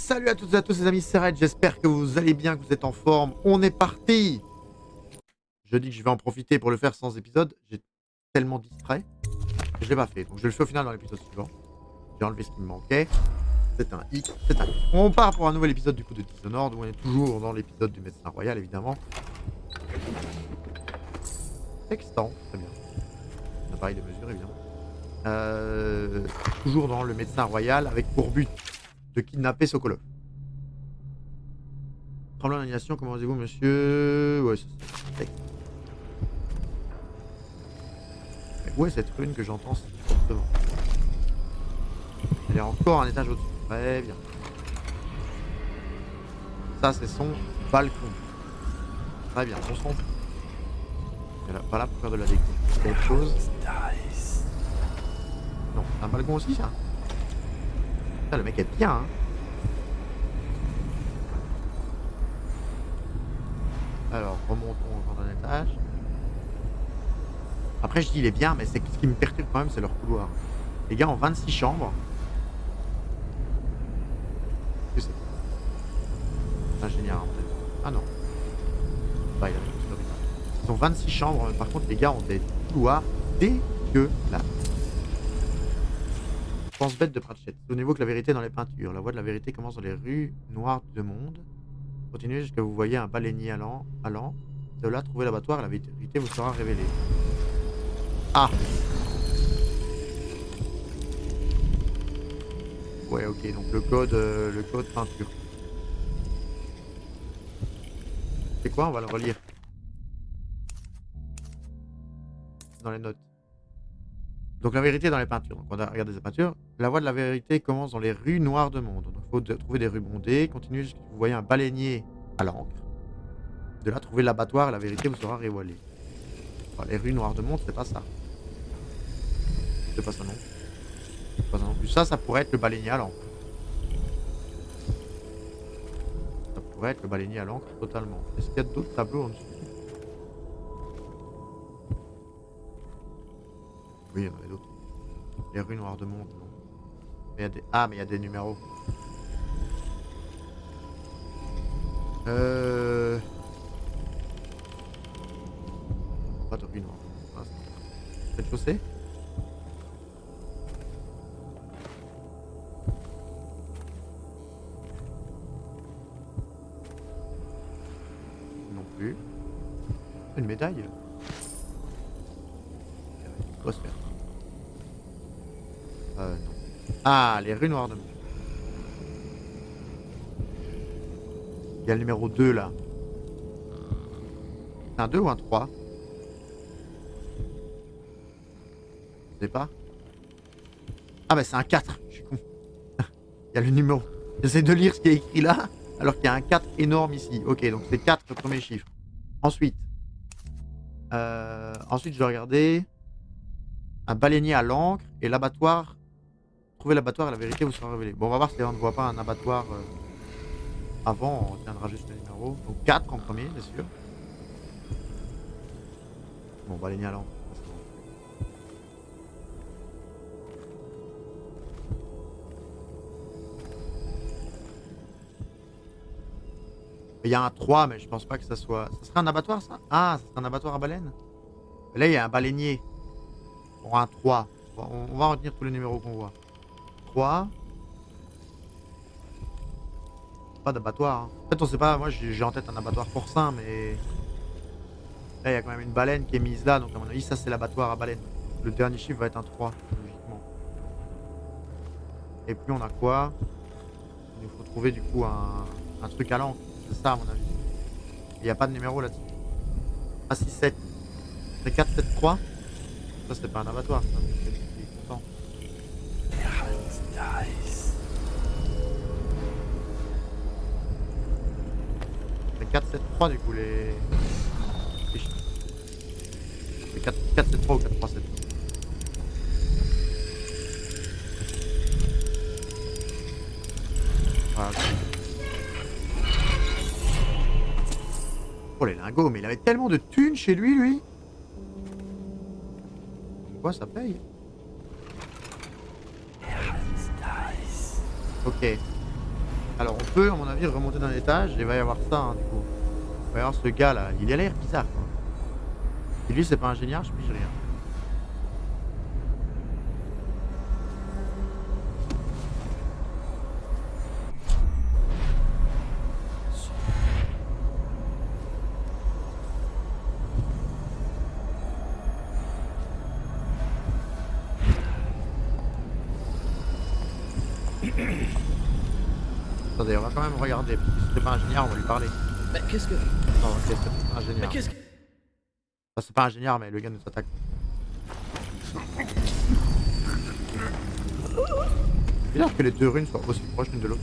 Salut à toutes et à tous les amis, c'est Red, j'espère que vous allez bien, que vous êtes en forme. On est parti. Je dis que je vais en profiter pour le faire sans épisode. J'ai tellement distrait que je l'ai pas fait. Donc je le fais au final dans l'épisode suivant. J'ai enlevé ce qui me manquait. C'est un hic, c'est un hic. On part pour un nouvel épisode du coup de Dishonored où on est toujours dans l'épisode du médecin royal évidemment. Sextant, très bien. Appareil de mesure évidemment. Toujours dans le médecin royal avec pour but de kidnapper Sokolov. Tremblant d'annihilation, comment vous monsieur? Ouais, c'est... Où est cette rune que j'entends si fortement? Elle est encore un étage au-dessus. Très bien. Ça, c'est son balcon. Très bien, on s'en fout. Elle est pas là pour faire de la déco. C'est autre chose. Non, c'est un balcon aussi, ça. Putain, le mec est bien, hein. Alors, remontons encore d'un étage. Après, je dis il est bien, mais c'est ce qui me perturbe quand même, c'est leur couloir. Les gars ont 26 chambres. Qu'est-ce que c'est? Ingénieur, en fait. Ah non. Bah, il a ils ont 26 chambres, par contre, les gars ont des couloirs dégueulasses. Je pense bête de Pratchett. Souvenez-vous que la vérité est dans les peintures. La voie de la vérité commence dans les rues noires du monde. Continuez jusqu'à vous voyez un baleinier allant. De là, trouvez l'abattoir et la vérité vous sera révélée. Ah! Ouais, ok, donc le code peinture. C'est quoi? On va le relire. Dans les notes. Donc la vérité est dans les peintures. Donc on a regardé ces peintures. La voie de la vérité commence dans les rues noires de monde. Donc il faut trouver des rues bondées. Continuez jusqu'à vous voyez un baleinier à l'encre. De là, trouver l'abattoir et la vérité vous sera révélée. Enfin, les rues noires de monde, c'est pas ça. C'est pas ça non. C'est pas ça non plus. Ça pourrait être le baleinier à l'encre. Ça pourrait être le baleinier à l'encre totalement. Est-ce qu'il y a d'autres tableaux en dessous? Oui, il y en avait d'autres. Les rues noires de monde, non. Mais il y a des... Ah, mais il y a des numéros. Pas de rues noires. Cette chaussée? Non plus. Une médaille? Quoi se faire? Non. Ah, les rues noires de monde. Il y a le numéro 2 là. C'est un 2 ou un 3? Je sais pas. Ah bah c'est un 4, je suis con. Il y a le numéro. J'essaie de lire ce qui est écrit là, alors qu'il y a un 4 énorme ici. Ok, donc c'est 4 le premier chiffre. Ensuite. Ensuite je dois regarder. Un baleinier à l'encre et l'abattoir. Trouver l'abattoir et la vérité vous sera révélée. Bon on va voir si on ne voit pas un abattoir avant, on retiendra juste le numéro. Donc 4 en premier, bien sûr. Bon, baleinier à l'encre. Il y a un 3, mais je pense pas que ça soit... Ça serait un abattoir, ça? Ah, ça serait un abattoir à baleine? Là, il y a un baleinier. Pour un 3. On va retenir tous les numéros qu'on voit. 3. Pas d'abattoir. Hein. En fait, on sait pas. Moi, j'ai en tête un abattoir porcin, mais... Là, il y a quand même une baleine qui est mise là. Donc, à mon avis, ça, c'est l'abattoir à baleine. Le dernier chiffre va être un 3, logiquement. Et puis, on a quoi? Il nous faut trouver, du coup, un truc à l'encre. C'est ça, à mon avis. Il n'y a pas de numéro là-dessus. Ah, 6, 7. C'est 4, 7, 3. Ça, c'est pas un abattoir, ça. C'est content. C'est 4, 7, 3, du coup, les chiffres. C'est 4, 4, 7, 3 ou 4, 3, 7. Voilà. Oh, les lingots, mais il avait tellement de thunes chez lui. Quoi, ça paye? Ok. Alors on peut, à mon avis, remonter d'un étage et il va y avoir ça, hein, du coup. Il va y avoir ce gars là, il a l'air bizarre quoi. Si lui c'est pas ingénieur, je pige rien. Attendez, on va quand même regarder, parce que si c'est pas ingénieur, on va lui parler. Mais qu'est-ce que... Non, ok, c'est pas Mais ingénieur. qu'est-ce que... Enfin, c'est pas ingénieur, mais le gars nous attaque. C'est bizarre que les deux runes soient aussi proches l'une de l'autre.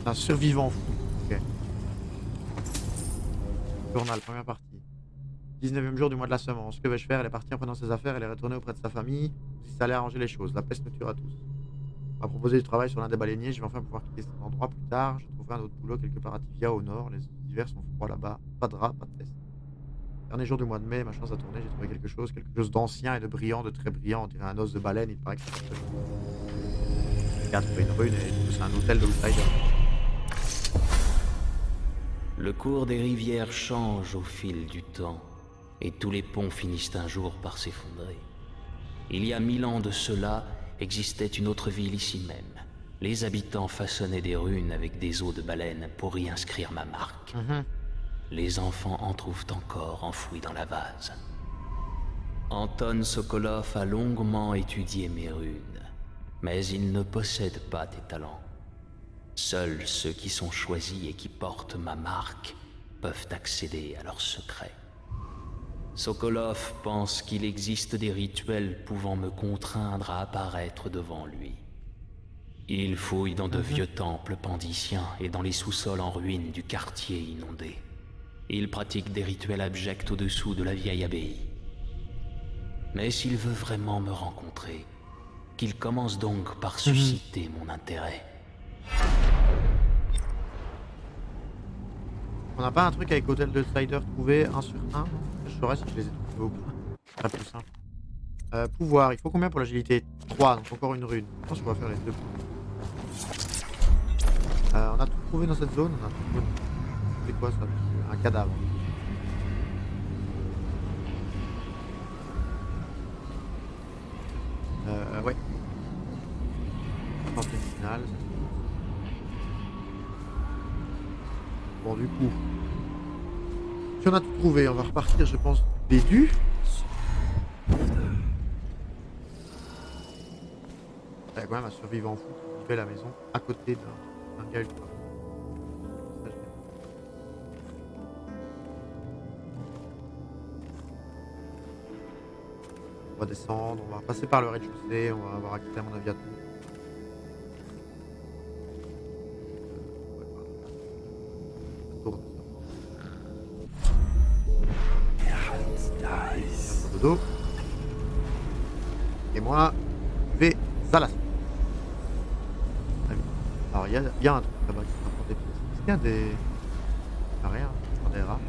C'est un survivant fou. Ok. Journal, première partie. 19e jour du mois de la semence. Que vais-je faire? Elle est partie en prenant ses affaires, elle est retournée auprès de sa famille. Si ça allait arranger les choses. La peste nous tuera tous. On m'a proposé du travail sur l'un des baleiniers. Je vais enfin pouvoir quitter cet endroit plus tard. Je trouverai un autre boulot quelque part à Tivia au nord. Les hivers sont froids là-bas. Pas de rats, pas de peste. Dernier jour du mois de mai, ma chance a tourné. J'ai trouvé quelque chose d'ancien et de brillant, de très brillant. On dirait un os de baleine. Il paraît que c'est regarde, trouvé une rune et c'est un hôtel d'Outsider. Le cours des rivières change au fil du temps, et tous les ponts finissent un jour par s'effondrer. Il y a 1000 ans de cela, existait une autre ville ici même. Les habitants façonnaient des runes avec des os de baleine pour y inscrire ma marque. Les enfants en trouvent encore enfouis dans la vase. Anton Sokolov a longuement étudié mes runes, mais il ne possède pas tes talents. Seuls ceux qui sont choisis et qui portent ma marque peuvent accéder à leurs secrets. Sokolov pense qu'il existe des rituels pouvant me contraindre à apparaître devant lui. Il fouille dans de vieux temples pandiciens et dans les sous-sols en ruine du quartier inondé. Il pratique des rituels abjects au-dessous de la vieille abbaye. Mais s'il veut vraiment me rencontrer, qu'il commence donc par susciter mon intérêt. On n'a pas un truc avec Hôtel de Slider trouvé 1 sur 1? Je saurais si je les ai trouvés ou pas. Très plus simple. Pouvoir, il faut combien pour l'agilité? 3, donc encore une rune. Je pense qu'on va faire les deux. On a tout trouvé dans cette zone. On a tout trouvé. C'est quoi ça? Un cadavre. Ouais. Santé finale. Bon, du coup, si on a tout trouvé, on va repartir, je pense, début. Il y a quand même un survivant fou qui fait la maison à côté d'un gars ultra. Ça, je l'ai. On va descendre, on va passer par le rez-de-chaussée, on va avoir accès à mon avis à tout. Dodo. Et moi, je vais à la suite. Alors, il y a un truc là-bas qui rapporte des pièces. Est-ce qu'il y a des... Ah, rien, je prends des rats.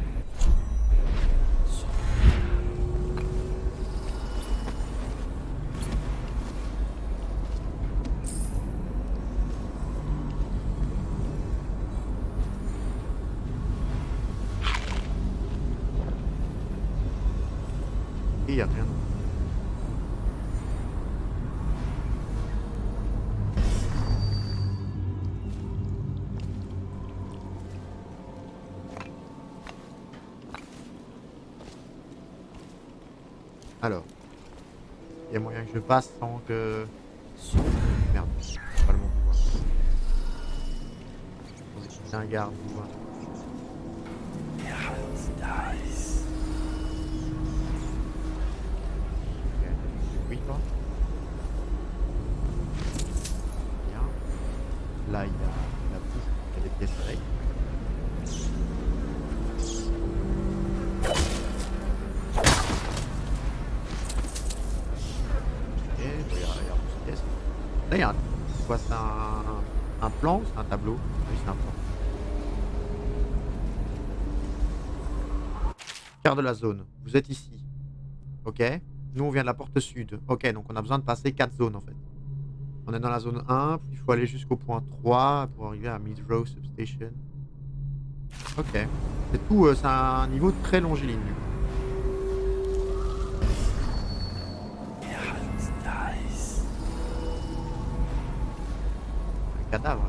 Et il n'y a rien. Alors, il y a moyen que je passe sans que... Merde, c'est pas le bon pouvoir. C'est un garde. Pouvoir. Oui, toi. Bien. Là, il y a la bouffe, il y a des pièces avec. Ok, il y a une pièce. Là, il y a un... C'est quoi, c'est un plan ou c'est un tableau? Oui, c'est un plan. Carte de la zone. Vous êtes ici. Ok. Nous, on vient de la porte sud. Ok, donc on a besoin de passer 4 zones en fait. On est dans la zone 1, puis il faut aller jusqu'au point 3 pour arriver à Midrow Substation. Ok. C'est tout, c'est un niveau très longiligne. Du coup. Un cadavre. Non,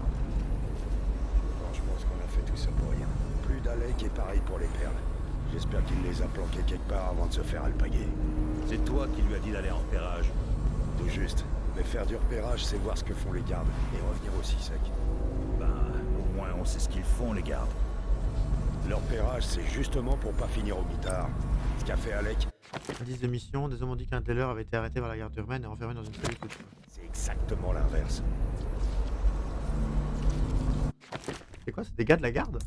je pense qu'on a fait tout ça pour rien. Plus d'Alec et pareil pour les perles. J'espère qu'il les a planquées quelque part avant de se faire alpaguer. C'est toi qui lui as dit d'aller en repérage. Tout juste. Mais faire du repérage, c'est voir ce que font les gardes. Et revenir aussi sec. Ben, au moins on sait ce qu'ils font, les gardes. Leur repérage, c'est justement pour pas finir au mitard. Ce qu'a fait Alec, Indice de mission, des hommes ont dit qu'un dealer avait été arrêté par la garde urbaine et enfermé dans une cellule toute seule. c'est exactement l'inverse. C'est quoi? C'est des gars de la garde?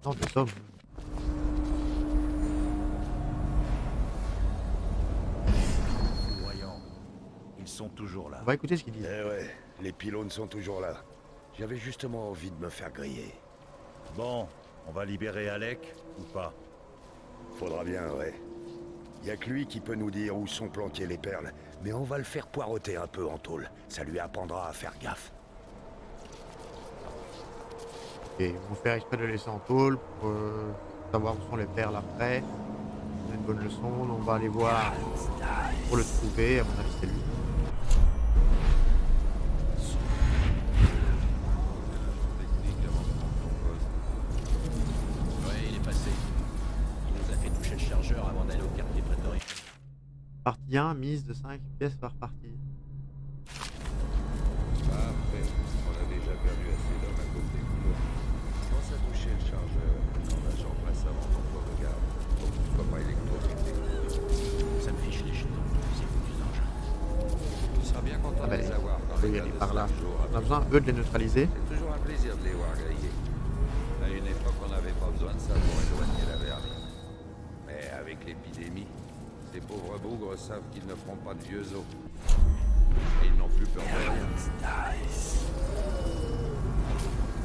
Non, des hommes. Voyons. Ils sont toujours là. On va écouter ce qu'ils disent. Eh ouais, les pylônes sont toujours là. J'avais justement envie de me faire griller. Bon, on va libérer Alec, ou pas? Faudra bien, ouais. Y a que lui qui peut nous dire où sont planquées les perles. Mais on va le faire poireauter un peu en tôle. Ça lui apprendra à faire gaffe. Et on va faire exprès de le laisser en tôle pour savoir où sont les perles après. C'est une bonne leçon. On va aller voir pour le trouver. À mon avis, c'est lui. Ouais, il est passé. Il nous a fait toucher le chargeur avant d'aller au quartier prétorien. Partie 1, mise de 5 pièces par partie. Parfait. On a déjà perdu assez d'hommes à cause des couleurs. Pense à toucher le chargeur quand l'agent passe avant ton corps de garde. Pour qu'il ne soit pas électrocuté. Ça me fiche les jetons. C'est foutu d'engin. Tu seras bien content Ah bah, de les avoir on quand peut y les aller gars de par là. Starjo On a arrivent. besoin, eux, de les neutraliser. C'est toujours un plaisir de les voir griller. À une époque, on n'avait pas besoin de ça pour éloigner la vermine. Mais avec l'épidémie, ces pauvres bougres savent qu'ils ne feront pas de vieux os. Et ils n'ont plus peur de rien.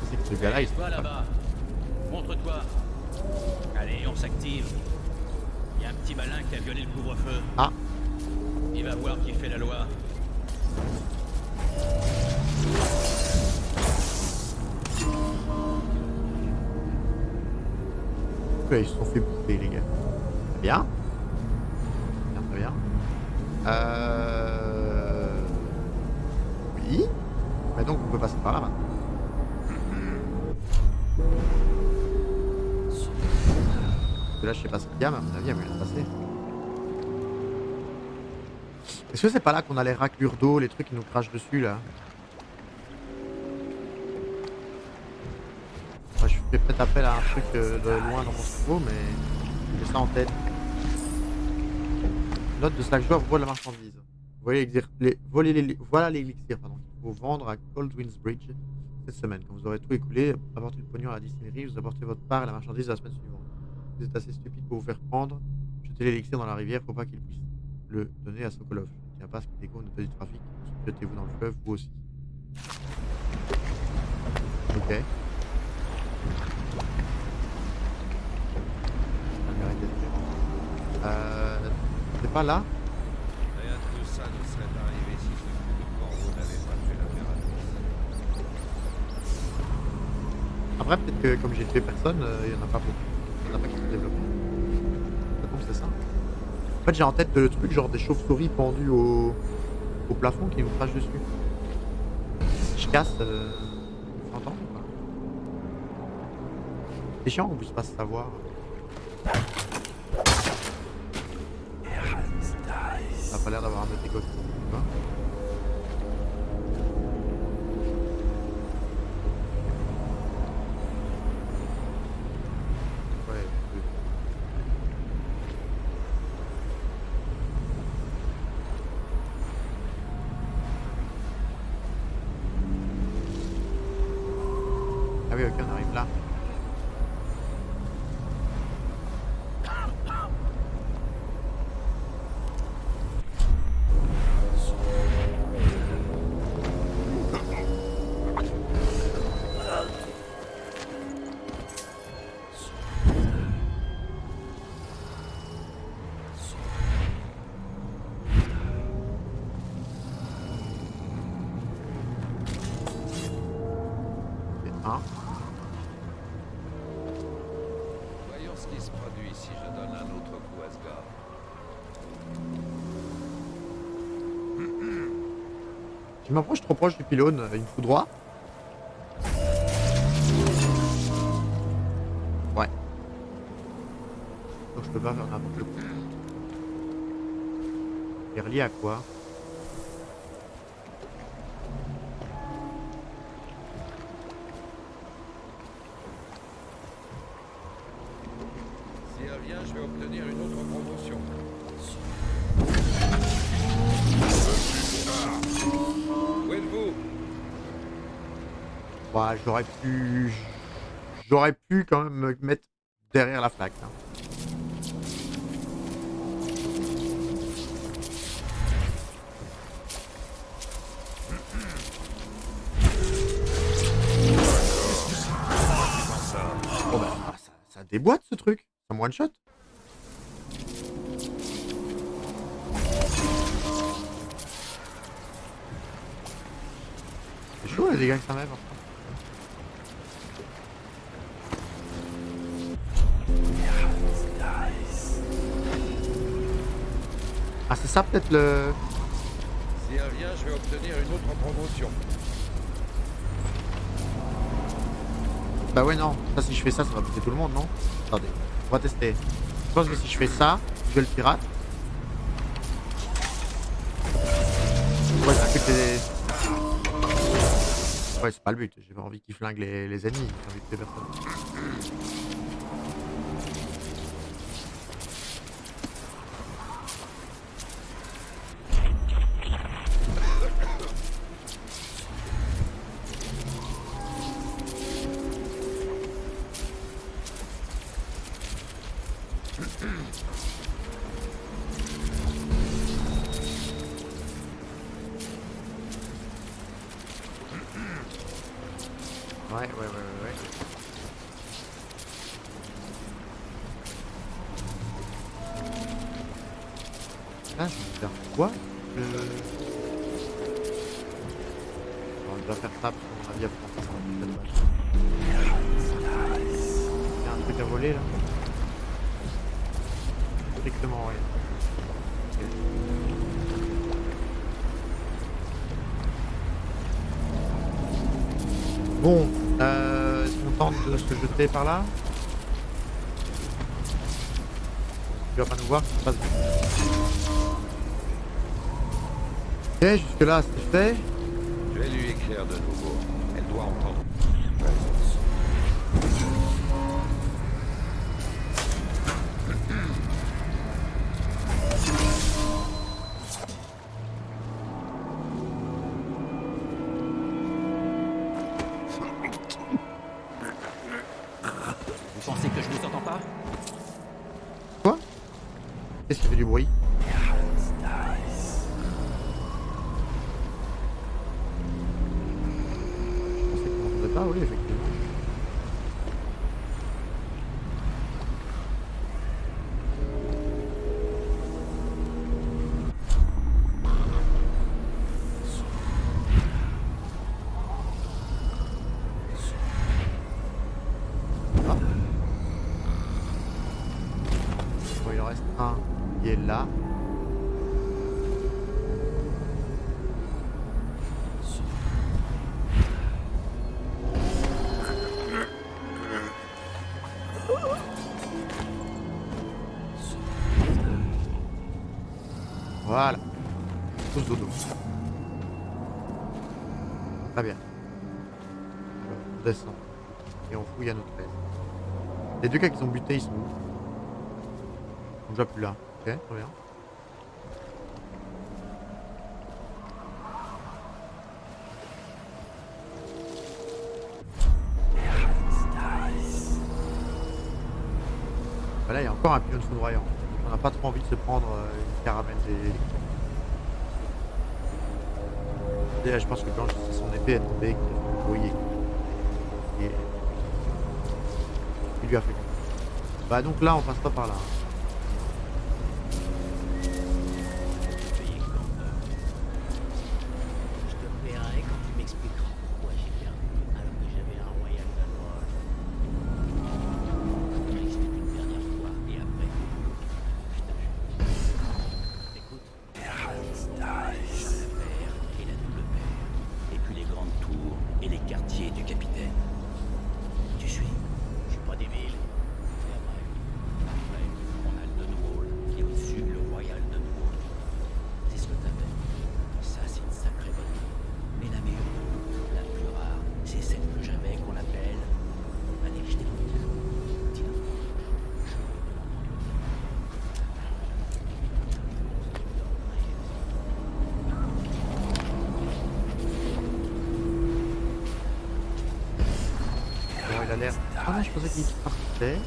C'est que ce gars-là, il se Toi là-bas, montre-toi. Allez, on s'active. Il y a un petit malin qui a violé le couvre-feu. Ah, Il va voir qui fait la loi. ils se sont fait bouffer, les gars. Très bien. Bien, très bien. Oui. Mais donc, on peut passer par là maintenant. Parce que là, je sais pas ce qu'il y a, mais à mon avis, il y a moyen de passer. Est-ce que c'est pas là qu'on a les raclures d'eau, les trucs qui nous crachent dessus, là? Moi, je fais peut-être appel à un truc de loin dans mon cerveau, mais j'ai ça en tête. Note de Slack joueur, voit la marchandise. Vous voyez voilà l'élixir qu'il faut vendre à Cold Winds Bridge cette semaine. Quand vous aurez tout écoulé, apportez le pognon à la distillerie, vous apportez votre part et la marchandise la semaine suivante. Vous êtes assez stupide pour vous faire prendre, jetez l'élixir dans la rivière, faut pas qu'il puisse le donner à Sokolov. Il ne tient pas à ce qu'il découvre une du trafic. Jetez-vous dans le fleuve, vous aussi. Ok. C'est pas là? Rien de tout ça ne serait arrivé si ce coup de corbeau n'avait pas fait l'affaire à tous. Après, peut-être que comme j'ai tué personne, il y en a pas beaucoup. Il y en a pas qui se développent. Ça tombe, c'est ça. En fait, j'ai en tête le truc, genre des chauves-souris pendues au plafond qui nous crachent dessus. Si je casse, on s'entend ou pas? C'est chiant qu'on puisse pas se savoir. Ça a pas l'air d'avoir un autre écho. Ouais. Ah oui, ok, on arrive là. qui se produit si je donne un autre coup à ce gars? Je m'approche trop proche du pylône, il me fout droit. Ouais. Donc je peux pas faire n'importe quoi. Il est relié à quoi? Si elle vient, je vais obtenir une autre promotion. Où êtes-vous? Ouais, j'aurais pu quand même me mettre derrière la flaque. Hein. Bon bah, ça déboîte ce truc. Ça me one shot. C'est chaud les dégâts que ça met. Ah c'est ça peut-être le... Si elle vient, je vais obtenir une autre promotion. Bah ouais non, ça si je fais ça, ça va buter tout le monde non? Attendez, on va tester. Je pense que si je fais ça, je le pirate. Ouais ça fait que des... Ouais c'est pas le but, j'ai pas envie qu'il flingue les ennemis, j'ai envie de tuer personne. Ouais. Ah, je vais faire quoi? On doit faire ça, parce qu'on a dit après ça va être dommage. Il y a un truc à voler là? Strictement rien. Ok. Bon, est-ce qu'on tente de se jeter par là? Tu vas pas nous voir, ça se passe bien. Ok, jusque là c'est fait. Je vais lui écrire de nouveau. Elle doit entendre. Vous pensez que je vous entends pas? Quoi? Qu'est-ce qui fait du bruit? Je pensais qu'on n'entendait pas, oui, effectivement. Ah. Bon, il en reste un qui est là. Voilà. Tous dodo. Très bien. Alors, on descend. Et on fouille à notre aise. Les deux gars qui sont butés, ils sont où? Ils sont déjà plus là. Ok, très bien. Bah là, il y a encore un pylône foudroyant. On n'a pas trop envie de se prendre une caramel des... Déjà, je pense que quand c'est son épée est tombée, qu'il a fait le bruit et il lui a fait confiance. Bah donc là, on passe pas par là. Veuillez grandeur. Je te paierai quand tu m'expliqueras pourquoi j'ai perdu alors que j'avais un royal danois. Je dirais que c'était une dernière je pensais qu'il partait.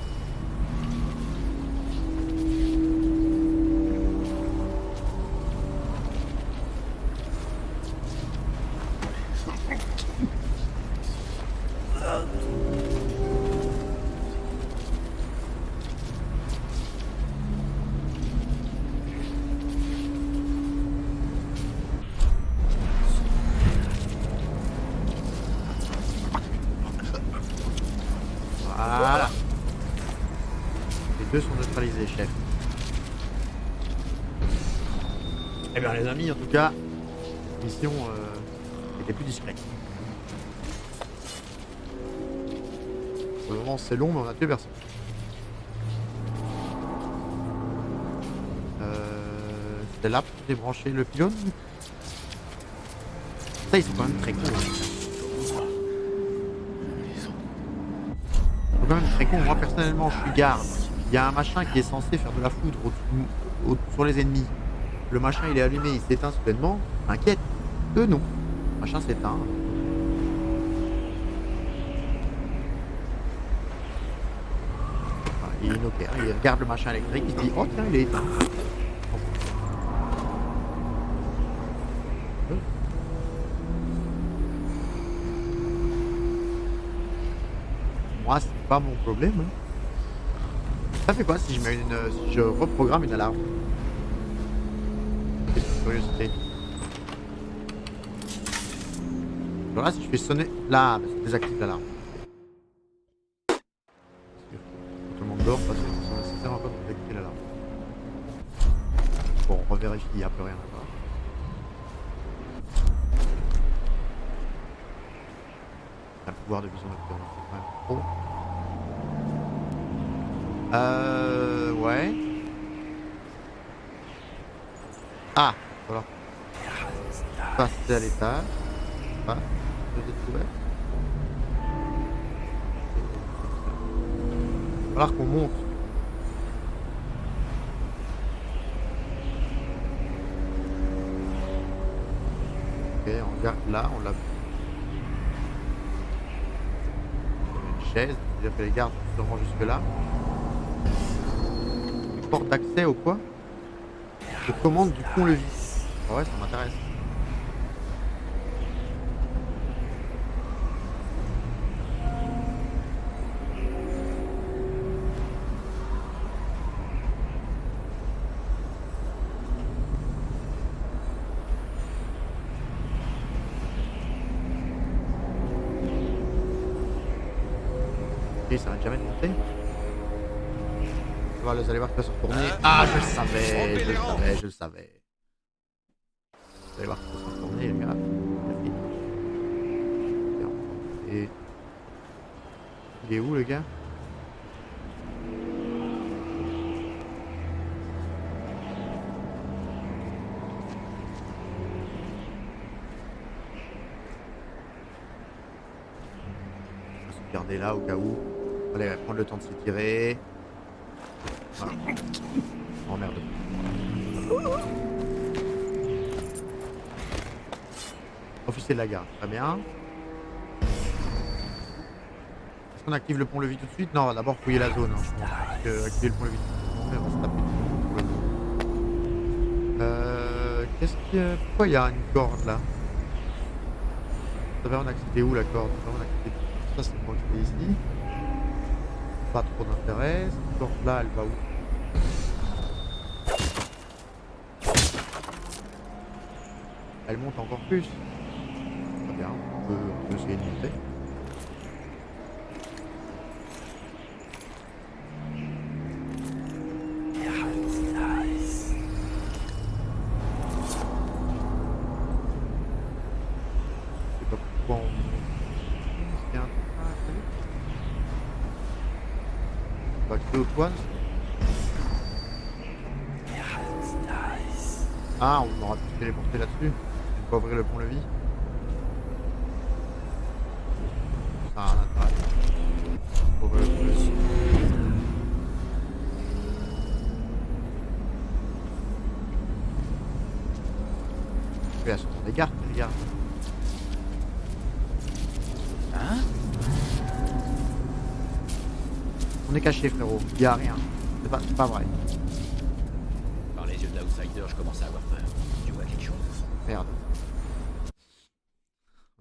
Voilà. Les deux sont neutralisés, chef. Eh bien les amis, en tout cas, mission était plus discrète. Pour le moment c'est long mais on a tué personne. C'était là pour débrancher le pylône. Ça ils sont quand même très cons. Ils sont quand même très cons. Moi personnellement je suis garde. Il y a un machin qui est censé faire de la foudre sur les ennemis. Le machin il est allumé, il s'éteint soudainement. M'inquiète. Eux non. Le machin s'éteint. Enfin, il est inoccupé. Il regarde le machin électrique, il se dit oh tiens il est éteint. Moi c'est pas mon problème. Hein. Ça fait quoi si je mets si je reprogramme une alarme? Curiosité. Alors là si je fais sonner. Là, bah, ça désactive l'alarme. Quand tout le monde dort, ça c'est nécessaire encore de désactiver l'alarme. Bon, on revérifie, il n'y a plus rien à voir. Un pouvoir de vision nocturne, c'est quand même trop. Ouais. Ah, voilà. Ça c'est à l'étage. Ah, deux autres couverts. Il va falloir qu'on monte. Ok, on regarde là, on l'a vu. Une chaise, c'est-à-dire que les gardes sont sûrement jusque là. Une porte d'accès au quoi? De commande du pont-levis. Ah ouais, ça m'intéresse. Ok, ça va jamais de monter. Voilà, vous allez voir qu'il va se retourner. Ah, je le savais, je le savais, je le savais. Vous allez voir qu'il va se retourner, les gars. Et... il est où, le gars? On va se garder là, au cas où. Allez, prendre le temps de s'étirer. Voilà. Oh merde. Officier de la garde, très bien. Est-ce qu'on active le pont-levis tout de suite? Non, on va d'abord fouiller la zone. Hein, je pense. Parce que activer le pont-levis tout de suite, on va se taper dessus. Qu'est-ce qu'il y a? Pourquoi il y a une corde là? Ça va, on a accédé où la corde? On a accédé... Ça c'est pour accéder ici. Pas trop d'intérêt. Cette corde là, elle va où? Elle monte encore plus. Très bien, on peut essayer de monter. Je sais pas pourquoi on monte. Est-ce qu'il y a un truc à faire? On va accéder aux toits. Ah, on aura pu se téléporter là-dessus. On peut ouvrir le pont-levis. Ça a un intérêt. Pour ouvrir le pont-levis. Mais là, ce sont des gardes, les gardes. Hein? On est caché, frérot. Il y a rien. C'est pas vrai. Par les yeux de l'outsider, je commence à avoir peur. Tu vois quelque chose? Merde.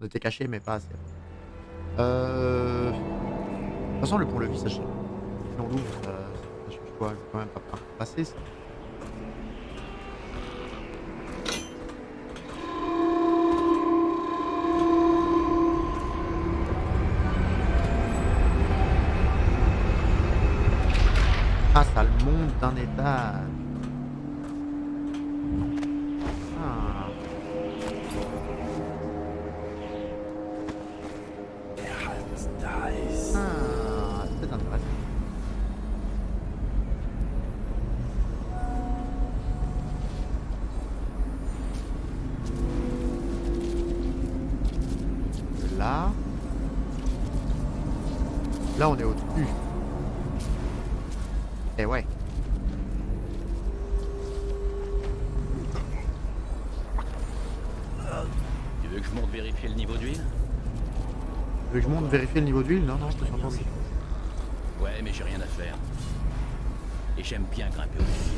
On était caché, mais pas assez. De toute façon, le pont-levis, ça change. Si on l'ouvre, ça change quoi? Je vais quand même pas passer ça. Ah, ça le monte d'un étage. Ah. Ah, c'est intéressant. Là. Là, on est au-dessus. Et ouais. Tu veux que je monte vérifier le niveau d'huile? Tu veux que je monte vérifier le niveau d'huile? Non, je te sens pas obligé. Ouais, mais j'ai rien à faire. Et j'aime bien grimper au-dessus.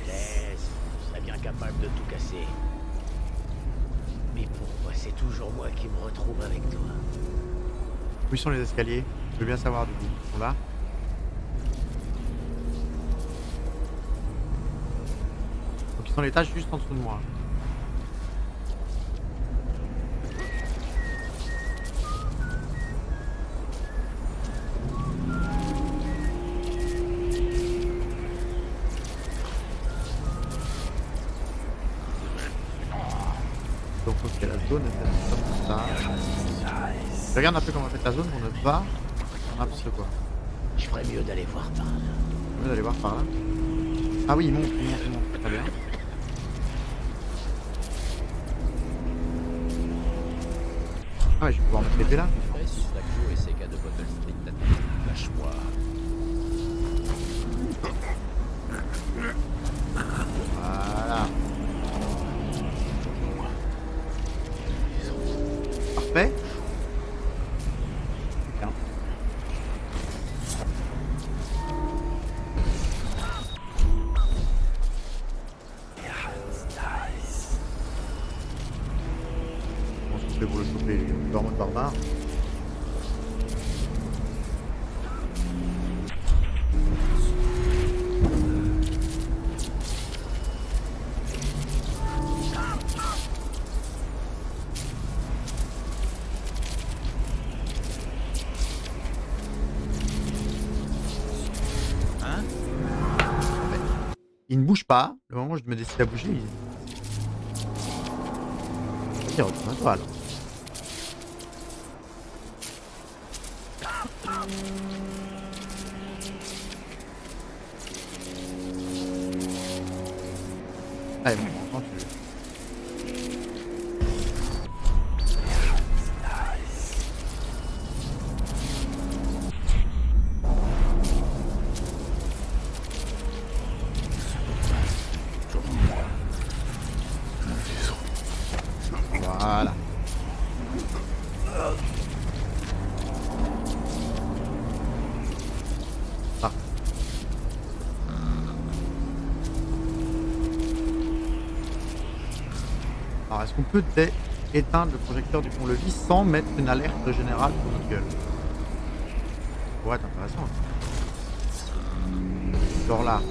Laisse, je serais bien capable de tout casser. Mais pourquoi c'est toujours moi qui me retrouve avec toi? Où sont les escaliers? Je veux bien savoir du coup. Ils sont là? Donc ils sont l'étage juste en dessous de moi. Donc il y a la zone, elle comme ça. Je regarde un peu comment on fait la zone, on ne va dans n'importe quoi. Je ferais mieux d'aller voir par là. On va aller voir par là. Ah oui, il monte. Très bien. Ah ouais, je vais pouvoir mettre l'épée là. Ouais, si Slacko et ses gars de Bottle Street t'attendent, lâche-moi. Voilà. Parfait. Bien. Comment on se fait pour le choper? Il est en mode barbare. Hein? Il ne bouge pas. Le moment où je me décide à bouger, il... Vas-y, retourne à toi alors. Allez, bon, quand tu veux. Voilà. Parfait. Alors, est-ce qu'on peut éteindre le projecteur du pont-levis sans mettre une alerte générale pour notre gueule? Ça pourrait être intéressant. Genre là.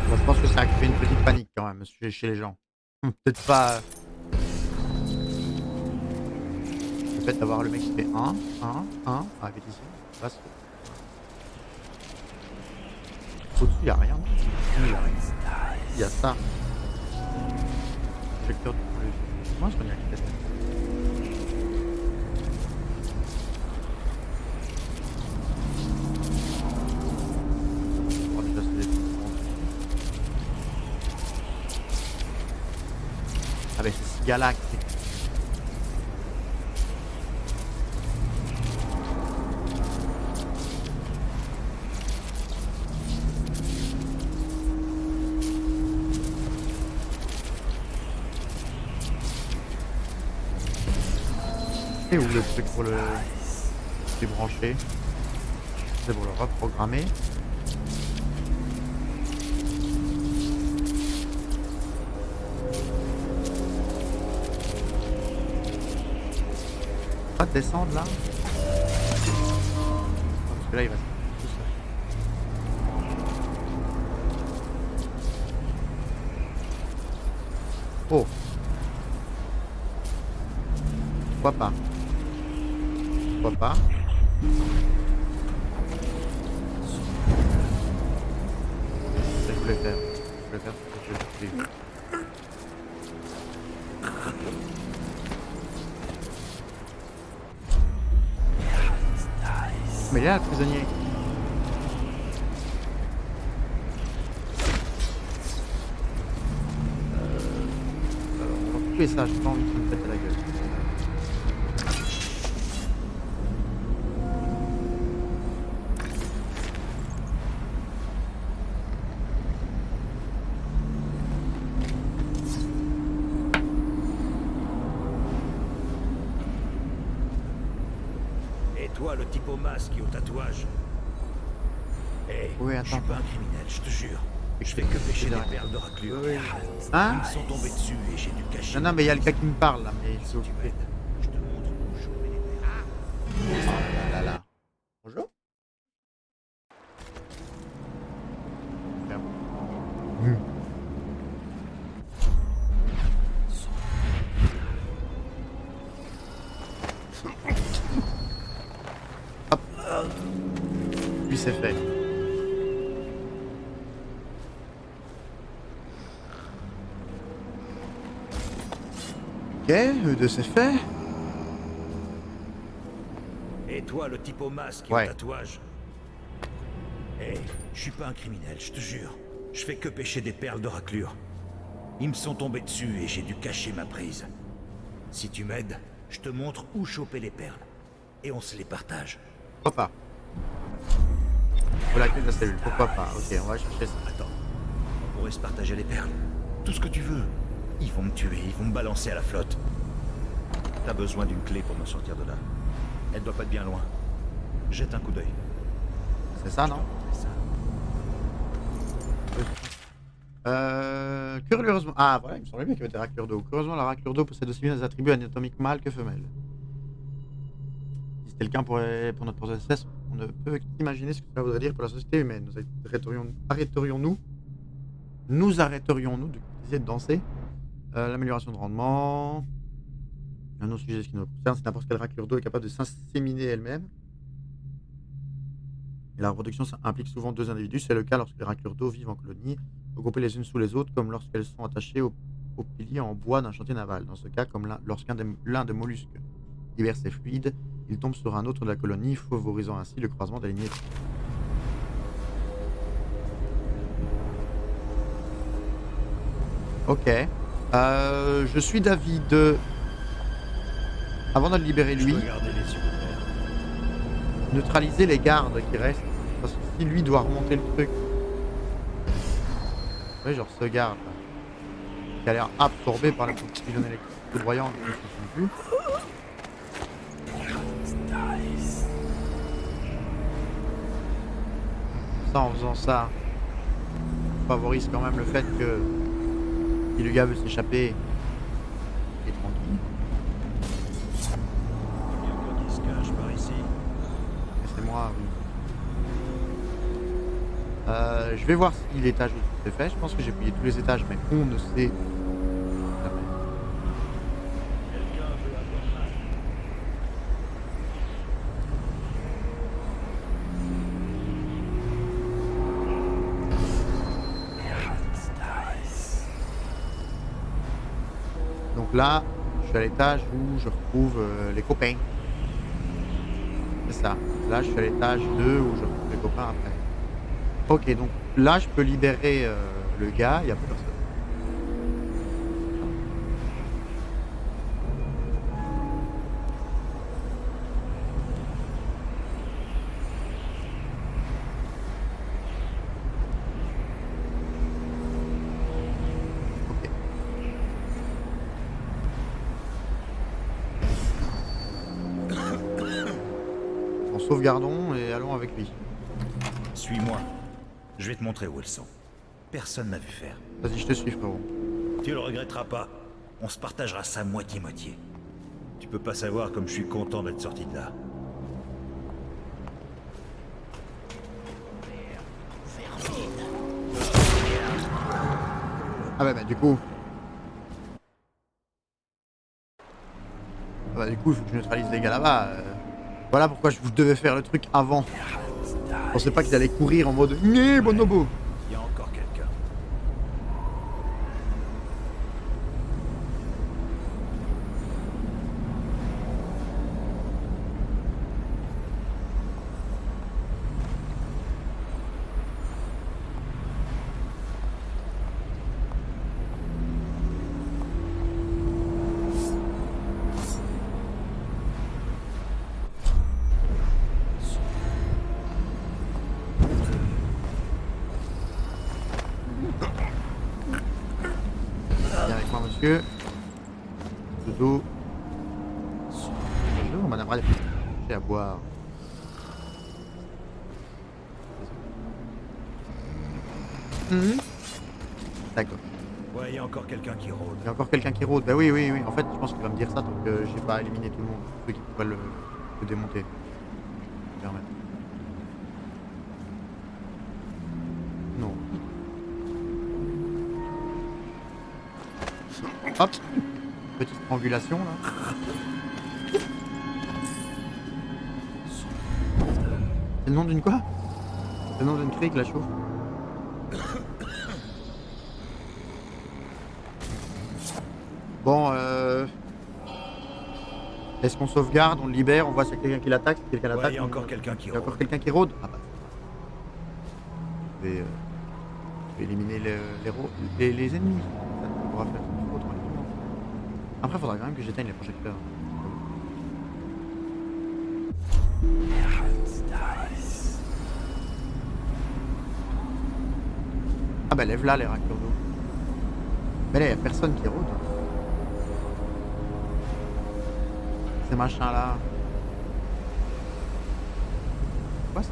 Bon, je pense que ça a créé une petite panique quand même chez les gens. Peut-être pas. Le fait d'avoir le mec qui fait 1, arrivé ici, passe. Au-dessus, il n'y a rien. Il y a ça. Projecteur du pont-levis. Moi, je connais la tête. Oh, déjà, c'est des trucs. Ah, ben, c'est ce gars-là qui. C'est où le truc pour le débrancher? C'est pour le reprogrammer. Pas de descendre là? Parce que là il reste tout seul. Oh! Pourquoi pas? Pourquoi pas? Ça, je voulais faire. Je voulais faire ce que je voulais. Mais il est là, le prisonnier. Alors, on va couper ça, j'ai pas envie de me péter la gueule. Et toi, le type au masque et au tatouage. Eh, Oui, je suis attends. pas un criminel, je te jure. Je fais que pêcher des perles de raclure. Oui. Ils Hein? me sont tombés dessus et j'ai dû cacher. Non, non, mais il y a le gars qui me parle là, mais je suis Tu occupé. m'aides. Je te montre où choper les perles. Oh là là. Bonjour. Ferme. Hop. Puis c'est fait. Ok, E2 c'est fait. Et toi, le type au masque et Ouais. au tatouage. Eh, je suis pas un criminel, je te jure. Je fais que pêcher des perles de raclure. Ils me sont tombés dessus et j'ai dû cacher ma prise. Si tu m'aides, je te montre où choper les perles. Et on se les partage. Pourquoi pas? Faut la clé de la cellule, pourquoi pas? Ok, on va chercher ça. Attends, on pourrait se partager les perles. Tout ce que tu veux. Ils vont me tuer, ils vont me balancer à la flotte. T'as besoin d'une clé pour me sortir de là. Elle doit pas être bien loin. Jette un coup d'œil. C'est ça, non? C'est ça. Curieusement... Ah, voilà, il me semblait bien qu'il y avait des raclures d'eau. Curieusement, la raclure d'eau possède aussi bien des attributs anatomiques mâles que femelles. Si c'était le cas pour notre process, on ne peut qu'imaginer ce que cela voudrait dire pour la société humaine. Nous arrêterions-nous d'essayer de danser? L'amélioration de rendement... Un autre sujet qui nous concerne, c'est n'importe quelle raclure d'eau est capable de s'inséminer elle-même. Et la reproduction, ça implique souvent deux individus. C'est le cas lorsque les raclures d'eau vivent en colonie, regroupées les unes sous les autres, comme lorsqu'elles sont attachées au pilier en bois d'un chantier naval. Dans ce cas, comme l'un des mollusques libère ses fluides, il tombe sur un autre de la colonie, favorisant ainsi le croisement des lignées. Ok. Je suis d'avis de... Avant de le libérer lui, Je dois garder les yeux ouverts. neutraliser les gardes qui restent. Parce que si lui doit remonter le truc... Ouais, genre ce garde là, qui a l'air absorbé par la pylône électrique foudroyante qui ne fonctionne plus. Ça, en faisant ça, on favorise quand même le fait que si le gars veut s'échapper, il est tranquille. Il y a quoi qui se cache par ici? Laissez-moi, oui. Je vais voir si l'étage où tout est fait. Je pense que j'ai payé tous les étages, mais on ne sait jamais. Quelqu'un veut avoir mal. Donc là, je suis à l'étage où je retrouve les copains. C'est ça. Là, je suis à l'étage 2 où je retrouve les copains après. Ok, donc là, je peux libérer le gars, il n'y a plus personne. Ok. sauvegardons et allons avec lui. Suis-moi. Je vais te montrer où elles sont. Personne n'a vu faire. Vas-y, je te suis, frérot. Tu le regretteras pas. On se partagera ça moitié-moitié. Tu peux pas savoir comme je suis content d'être sorti de là. Ah bah du coup... Ah bah du coup, il faut que je neutralise les gars là-bas. Voilà pourquoi je devais faire le truc avant. Je pensais pas qu'ils allaient courir en mode Né bonobo. Il y a encore quelqu'un. Viens avec moi, monsieur. Dodo. Bonjour, madame Radef. J'ai à boire. D'accord. Ouais, il y a encore quelqu'un qui rôde. Il y a encore quelqu'un qui rôde. Bah oui, oui, oui. En fait, je pense qu'il va me dire ça tant que j'ai pas éliminé tout le monde. Ceux qui pourraient le démonter. Permettre. Non. Hop. Petite strangulation là. C'est le nom d'une quoi? C'est le nom d'une crique la chauffe. Bon, est-ce qu'on sauvegarde, on le libère, on voit s'il y a quelqu'un qui l'attaque, si quelqu'un Ouais, l'attaque. il y a encore quelqu'un qui Il y a rôde. encore quelqu'un qui rôde. Ah bah. Je vais éliminer les ennemis. Ça pourra faire autant éliminer. Après, il faudra quand même que j'éteigne les projecteurs. Ah bah lève là les raclures d'eau. Mais là, il n'y a personne qui rôde. Ces machins là. Quoi ça?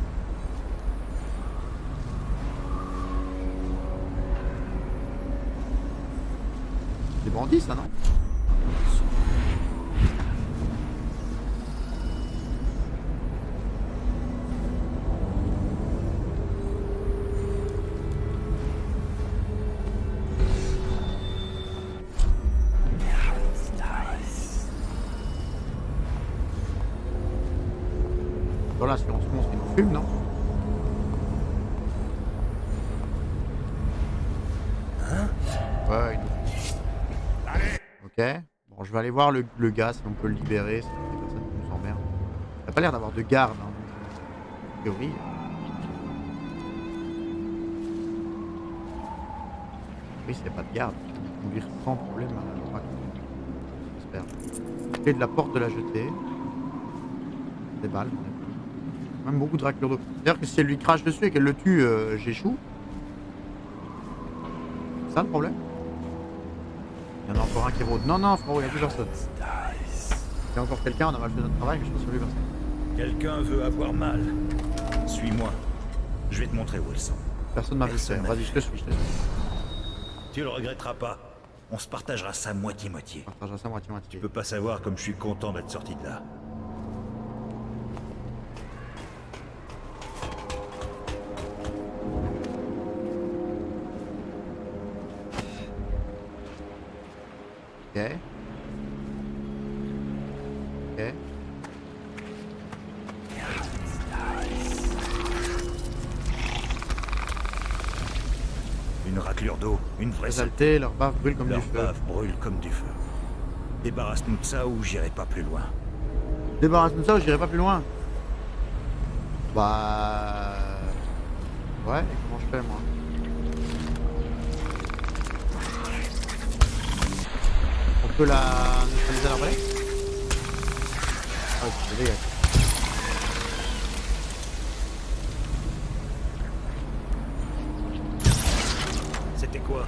Des bandits ça non? Voilà, si on se montre, il nous fume, non? Ouais, il nous fume. Ok. Bon, je vais aller voir le gars si on peut le libérer, si les personnes qui nous emmerdent. Il n'a pas l'air d'avoir de garde, hein. En théorie. Oui, s'il n'y a pas de garde, je peux conduire sans problème à droite. J'espère. Clé de la porte de la jetée. Des balles. Même beaucoup de raclures d'eau. C'est-à-dire que si elle lui crache dessus et qu'elle le tue, j'échoue. C'est ça le problème? Il y en a encore un qui rôde. Non, non, frérot, il n'y a plus personne. Il y a encore quelqu'un, on a mal fait notre travail, mais je pense qu'il y a plus personne. Quelqu'un veut avoir mal. Suis-moi. Je vais te montrer où elles sont. Personne m'a vu faire. Vas-y, je te suis, je te suis. Tu le regretteras pas. On se partagera ça moitié-moitié. Partagera ça moitié-moitié. Tu peux pas savoir comme je suis content d'être sorti de là. Ok. Ok. Une raclure d'eau, une vraie Les saleté. saletés, leur bave brûle comme Leur du feu. bave brûle comme du feu. Débarrasse-nous de ça ou j'irai pas plus loin. Débarrasse-nous de ça ou j'irai pas plus loin. Bah... Ouais, et comment je fais moi? On peut la neutraliser à l'arbalète? Ah, c'est dégage. C'était quoi?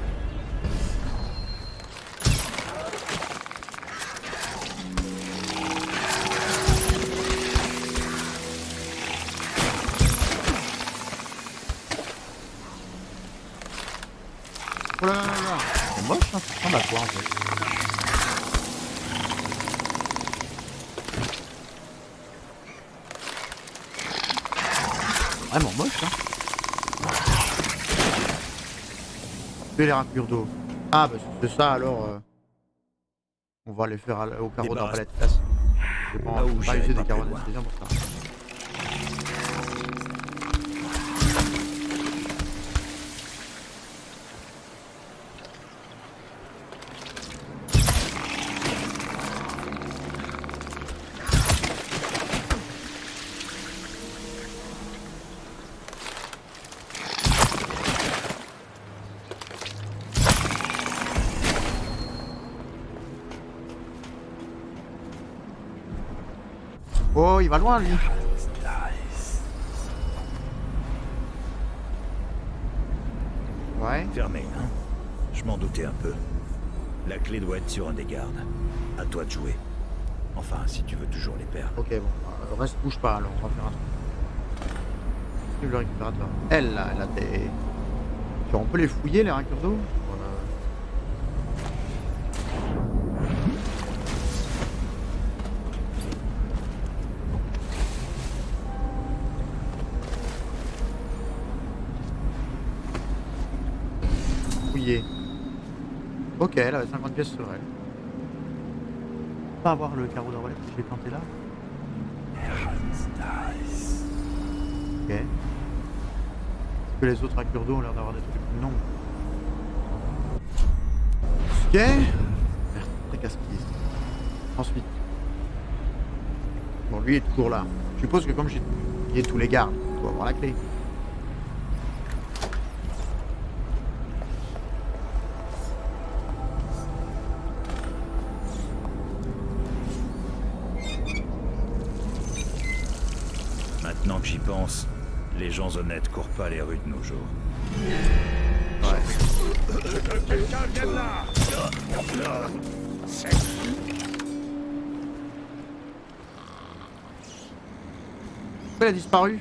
ça ressemble à quoi en fait? Vraiment moche hein. Tuer les raclures d'eau. Ah bah si c'est ça alors on va les faire au carreau d'arbalète. Je vais pas, Là où pas j'irai user pas des carreaux plus loin. d'anesthésie pour ça. Oh, il va loin lui. Ouais. Fermé, hein? Je m'en doutais un peu. La clé doit être sur un des gardes. À toi de jouer. Enfin, si tu veux toujours les perles. Ok, bon. Reste, bouge pas alors, on va faire un truc. Vive le récupérateur. Elle là, elle a des. Genre, on peut les fouiller les raclures d'eau? Voilà. Fouiller. Ok, elle avait 50 pièces sur elle. Pas avoir le carreau d'arbalète que j'ai planté là. Ok. Est-ce que les autres raclures d'eau ont l'air d'avoir des trucs? Non. Ok. Merde, très casse-pied. Ensuite. Bon, lui est toujours là. Je suppose que comme j'ai tous les gardes, il doit avoir la clé. Maintenant que j'y pense, les gens honnêtes courent pas les rues de nos jours. Ouais. Quelqu'un vienne là! Pourquoi il a disparu?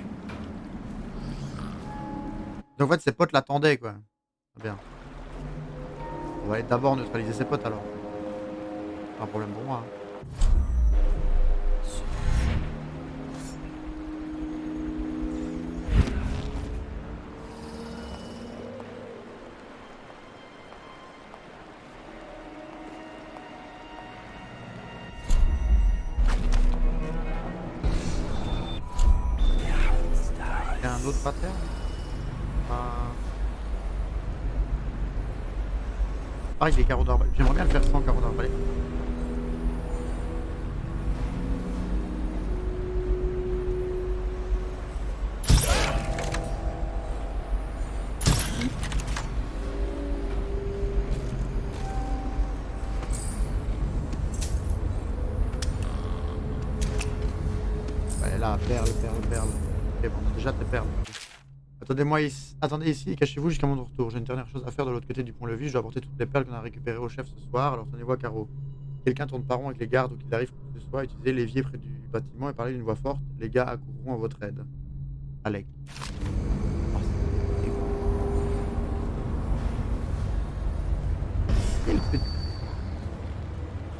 Donc en fait ses potes l'attendaient quoi. Très bien. On va aller d'abord neutraliser ses potes alors. Pas un problème pour moi. Il y a un autre par terre? Pareil, les carreaux d'arbalète. J'aimerais bien le faire sans carreaux d'arbalète. Ouais, là, perle. Ok, bon, on a déjà tes perles. Attendez ici, cachez-vous jusqu'à mon retour. J'ai une dernière chose à faire de l'autre côté du pont-levis. Je dois apporter toutes les perles qu'on a récupérées au chef ce soir. Alors tenez-vous à carreau. Quelqu'un tourne par rond avec les gardes ou qu'il arrive quoi que ce soit. Utilisez l'évier près du bâtiment et parlez d'une voix forte. Les gars accourront à votre aide. Alec. Oh, quel petit.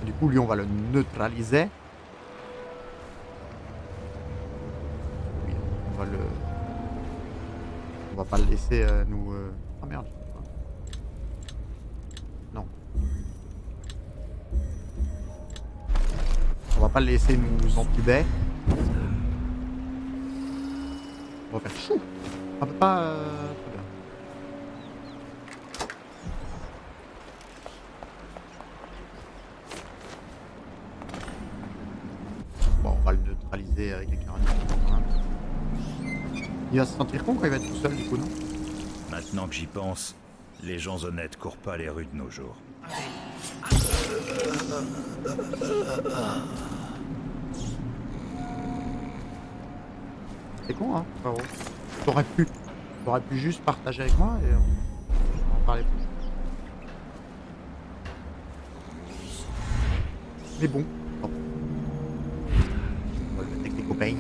Du coup, lui, on va le neutraliser. Oui, on va le. On va pas le laisser nous. Ah merde, je sais pas. Non. On va pas le laisser nous entuber. On va faire chou. On peut pas. Très bien. Bon, on va le neutraliser avec les carabines. Il va se sentir con quand il va être tout seul du coup, non? Maintenant que j'y pense, les gens honnêtes courent pas les rues de nos jours. C'est con, hein, frérot. T'aurais pu juste partager avec moi et on en parlait plus. Mais bon. Bon. On va le mettre avec les copains.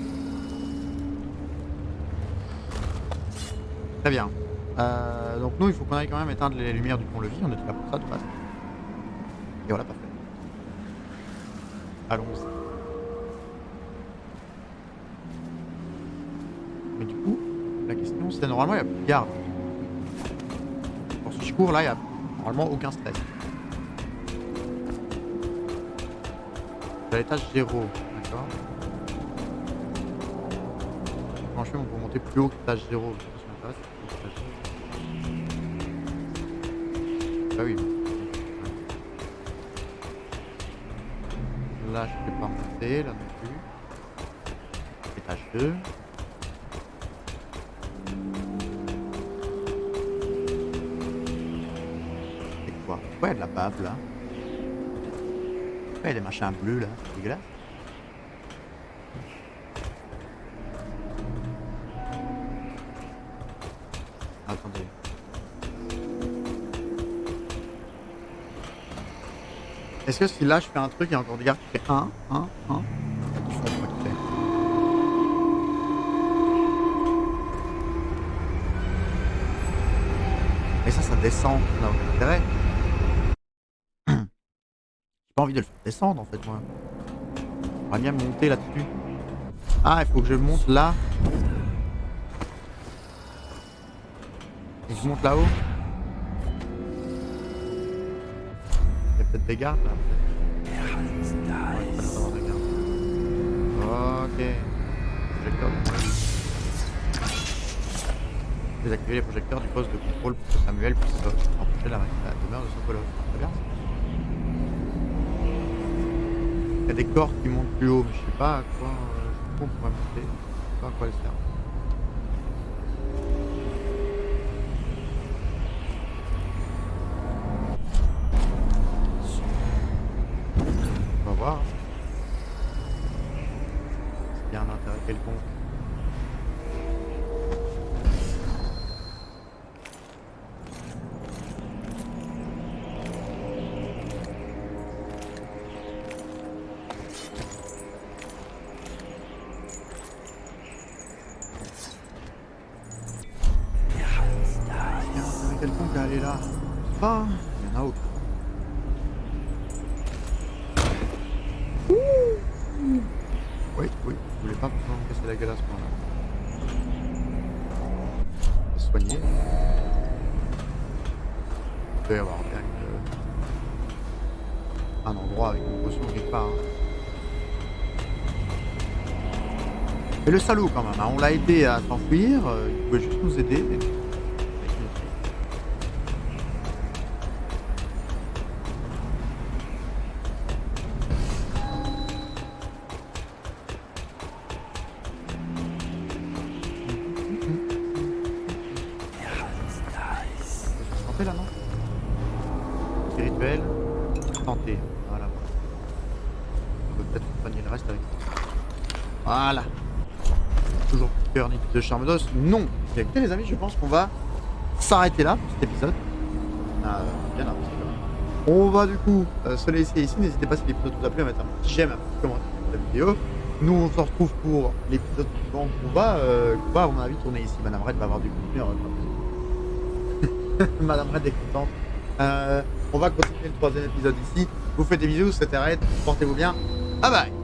Très bien. Donc nous, il faut qu'on aille quand même éteindre les lumières du pont-levis. On était là pour ça de base. Et voilà, parfait. Allons-y. Mais du coup, la question c'est normalement il n'y a plus de garde. Pour si je cours là, il n'y a normalement aucun stress. Je suis à l'étage 0, d'accord. Franchement, on peut monter plus haut que l'étage 0. Ça m'intéresse. Ah oui. Là, je ne peux pas monter, là non plus. Étage 2. C'est quoi? Pourquoi il y a de la bave là? Pourquoi il y a des machins bleus là? C'est dégueulasse. Attendez. Est-ce que si là je fais un truc, il y a encore des gars qui fait 1, 1, 1 ils font pas qui fait. Mais ça descend, ça n'a aucun intérêt. J'ai pas envie de le faire descendre en fait moi. J'aimerais bien monter là-dessus. Ah, il faut que je monte là. Et je monte là-haut. Il y a peut-être des gardes là. Ok. Projecteur de désactiver les projecteurs du poste de contrôle pour que Samuel puisse empêcher la demeure de son colosse. Très bien. Il y a des cordes qui montent plus haut, mais je sais pas à quoi on pourrait monter. Je sais pas à quoi elles servent. On va voir. S'il y a un intérêt quelconque. Quelconque à aller là. Ah, il y en a autre. Oui, je voulais pas me casser la gueule à ce moment-là. Se soigner. Il peut y avoir bien un endroit avec une potion quelque part. Hein. Mais le salaud quand même, hein. On l'a aidé à s'enfuir, il pouvait juste nous aider. Mais... Là, non? Spirituel, santé. Voilà. On peut peut-être soigner le reste avec ça. Voilà. Toujours cœur ni de charme d'os. Non. Et écoutez les amis, je pense qu'on va s'arrêter là pour cet épisode. Bien avancé quand même. On va du coup se laisser ici. N'hésitez pas si l'épisode vous a plu à mettre un petit j'aime, un petit commentaire sur la vidéo. Nous on se retrouve pour l'épisode suivant qu'on va à mon avis tourner ici. Madame Red va avoir du contenu. Madame Red est contente. On va continuer le 3e épisode ici. Je vous fais des bisous, c'était Red. Portez-vous bien. Bye bye.